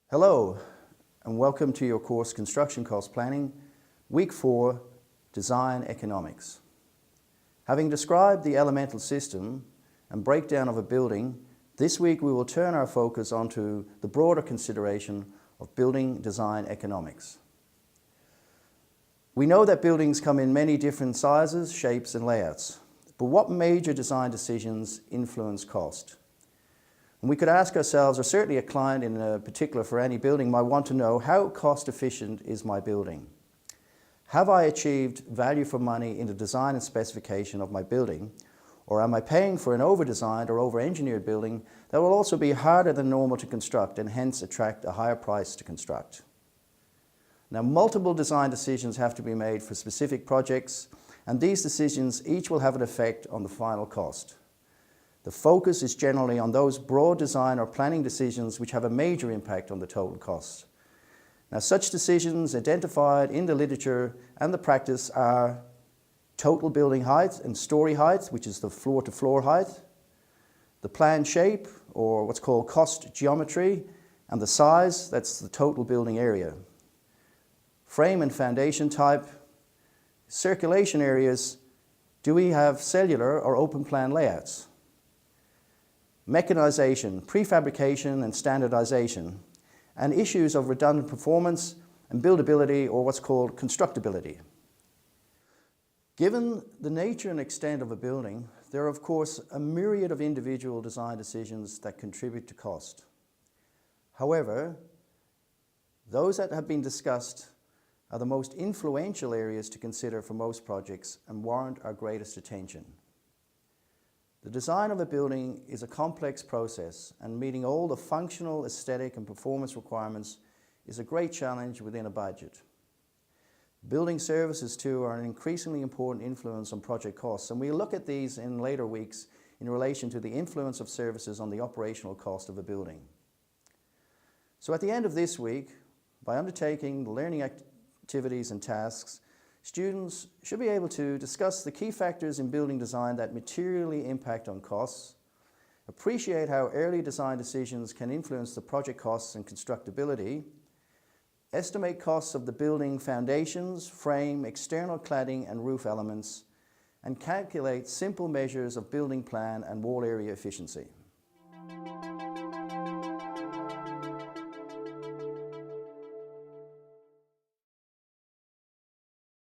Hello, and welcome to your course Construction Cost Planning, Week 4, Design Economics. Having described the elemental system and breakdown of a building, this week we will turn our focus onto the broader consideration of building design economics. We know that buildings come in many different sizes, shapes and layouts, but what major design decisions influence cost? And we could ask ourselves, or certainly a client in particular for any building might want to know, how cost efficient is my building? Have I achieved value for money in the design and specification of my building? Or am I paying for an over-designed or over-engineered building that will also be harder than normal to construct and hence attract a higher price to construct? Now, multiple design decisions have to be made for specific projects, and these decisions each will have an effect on the final cost. The focus is generally on those broad design or planning decisions which have a major impact on the total cost. Now, such decisions identified in the literature and the practice are total building height and story height, which is the floor-to-floor height, the plan shape, or what's called cost geometry, and the size, that's the total building area, frame and foundation type, circulation areas, do we have cellular or open plan layouts, mechanization, prefabrication and standardization, and issues of redundant performance and buildability, or what's called constructability. Given the nature and extent of a building, there are of course a myriad of individual design decisions that contribute to cost. However, those that have been discussed are the most influential areas to consider for most projects and warrant our greatest attention. The design of a building is a complex process, and meeting all the functional, aesthetic and performance requirements is a great challenge within a budget. Building services too are an increasingly important influence on project costs, and we'll look at these in later weeks in relation to the influence of services on the operational cost of a building. So at the end of this week, by undertaking the learning activities and tasks, students should be able to discuss the key factors in building design that materially impact on costs, appreciate how early design decisions can influence the project costs and constructability, estimate costs of the building foundations, frame, external cladding and roof elements, and calculate simple measures of building plan and wall area efficiency.